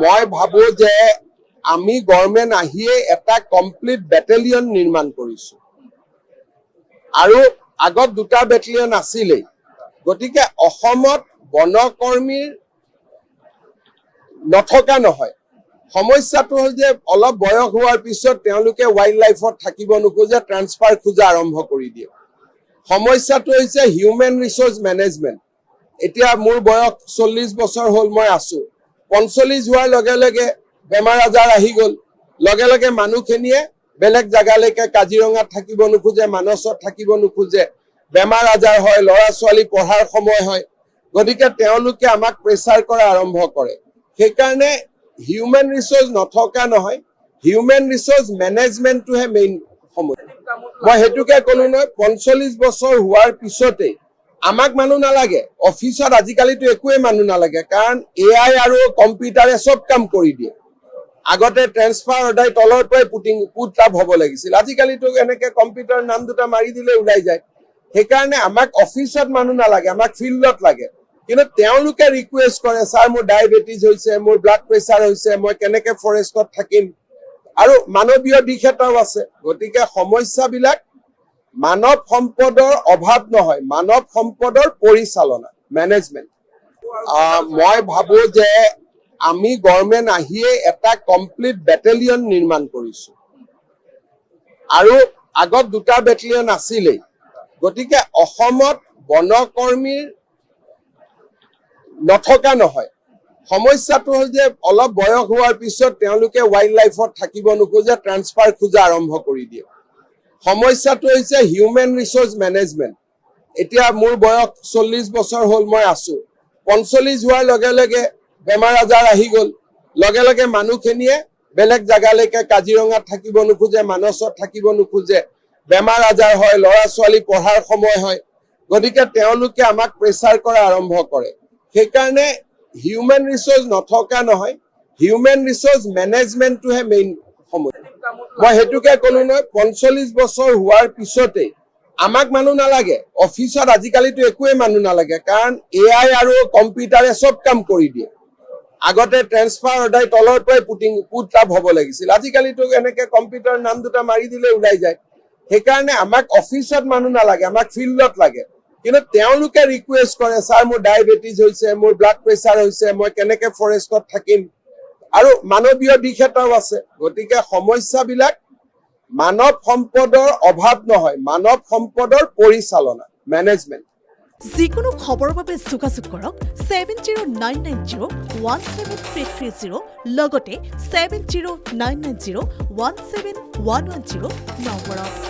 মই ভাবো যে আমি গভৰ্ণমেণ্ট আহিয়ে এটা কমপ্লিট বেটেলিয়ন নিৰ্মাণ কৰিছো আৰু আগত দুটা বেটেলিয়ন আছিলেই গতিকে অসমত বনকৰ্মীৰ নথকা নহয় সমস্যাটো হ'ল যে অলপ বয়স হোৱাৰ পিছত তেওঁলোকে ৱাইল্ড লাইফত থাকিব নোখোজে ট্ৰান্সফাৰ খোজা আৰম্ভ কৰি দিয়ে সমস্যাটো হৈছে হিউমেন ৰিসোৰ্স মেনেজমেন্ট এতিয়া মোৰ বয়স 40 বছৰ হ'ল মই আছো 45 হোৱাৰ লগে লগে বেমাৰ আজাৰ আহি গ'ল লগে লগে মানুহখিনিয়ে বেলেগ জাগালৈকে কাজিৰঙাত থাকিব নোখোজে মানসত থাকিব নোখোজে বেমাৰ আজাৰ হয় লৰা ছোৱালী পঢ়াৰ সময় হয় গতিকে তেওঁলোকে আমাক প্ৰেছাৰ কৰা আৰম্ভ কৰে সেইকাৰণে হিউমেন ৰিসোৰ্স নথকা নহয় হিউমেন ৰিসোৰ্স মেনেজমেন্টটোহে মেইন সমস্যা মই হেতুকে ক'লো নহয় 45 বছৰ হোৱাৰ পিছতে আমাক মানুহ নালাগে অফিসত আজিকালিতো একোৱে মানুহ নালাগে কাৰণ এআই আৰু কম্পিউটাৰে সব কাম কৰি দিয়ে আগতে ট্ৰান্সফাৰ অৰ্ডাৰ তলৰ পৰাই পুট আপ হ'ব লাগিছিল আজিকালিতো এনেকে কম্পিউটাৰ নাম দুটা মাৰি দিলে ওলাই যায় সেইকাৰণে আমাক অফিসত মানুহ নালাগে আমাক ফিল্ডত লাগে কিন্তু তেওঁলোকে ৰিকুৱেষ্ট কৰে স্যাৰ মোৰ ডায়াবেটিস হৈছে মোৰ ব্লাড প্ৰেছাৰ হৈছে মই কেনেকে ফৰেষ্টত থাকিম আৰু মানৱীয় দিশ এটাও আছে গতিকে সমস্যাবিলাক মানৱ সম্পদৰ অভাৱ নহয় মানৱ সম্পদৰ পৰিচালনা মেনেজমেন্ট মই ভাবো যে আমি গভৰ্ণমেণ্ট আহিয়ে এটা কমপ্লিট বেটেলিয়ন নিৰ্মাণ কৰিছো আৰু আগত দুটা বেটেলিয়ন আছিলেই গতিকে অসমত বনকৰ্মীৰ নথকা নহয় সমস্যাটো হ'ল যে অলপ বয়স হোৱাৰ পিছত তেওঁলোকে ৱাইল্ড লাইফত থাকিব নোখোজে ট্ৰান্সফাৰ খোজা আৰম্ভ কৰি দিয়ে সমস্যাটো হৈছে হিউমেন ৰিসোৰ্স মেনেজমেন্ট এতিয়া মোৰ বয়স 40 বছৰ হ'ল মই আছো 45 হোৱাৰ লগে লগে বেমাৰ আজাৰ আহি গ'ল লগে লগে মানুহখিনিয়ে বেলেগ জাগালৈকে কাজিৰঙাত থাকিব নোখোজে মানসত থাকিব নোখোজে বেমাৰ আজাৰ হয় লৰা ছোৱালী পঢ়াৰ সময় হয় গতিকে তেওঁলোকে আমাক প্ৰেছাৰ কৰা আৰম্ভ কৰে সেইকাৰণে হিউমেন ৰিসোৰ্স নথকা নহয় হিউমেন ৰিসোৰ্স মেনেজমেন্টটোহে মেইন সমস্যা মই হেতুকে ক'লো নহয় 45 বছৰ হোৱাৰ পিছতে আমাক মানুহ নালাগে অফিসত আজিকালিতো একোৱে মানুহ নালাগে কাৰণ এআই আৰু কম্পিউটাৰে সব কাম কৰি দিয়ে আগতে ট্ৰান্সফাৰ অৰ্ডাৰ তলৰ পৰাই পুট আপ হ'ব লাগিছিল আজিকালিতো এনেকে কম্পিউটাৰ নাম দুটা মাৰি দিলে ওলাই যায় সেইকাৰণে আমাক অফিসত মানুহ নালাগে আমাক ফিল্ডত লাগে কিন্তু তেওঁলোকে ৰিকুৱেষ্ট কৰে স্যাৰ মোৰ ডায়াবেটিস হৈছে মোৰ ব্লাড প্ৰেছাৰ হৈছে মই কেনেকে ফৰেষ্টত থাকিম আৰু মানৱীয় দিশ এটাও আছে গতিকে সমস্যাবিলাক মানৱ সম্পদৰ অভাৱ নহয় মানৱ সম্পদৰ পৰিচালনা মেনেজমেন্ট যিকোনো খবৰৰ বাবে যোগাযোগ কৰক 7099017330 লগতে 7099017110 নম্বৰত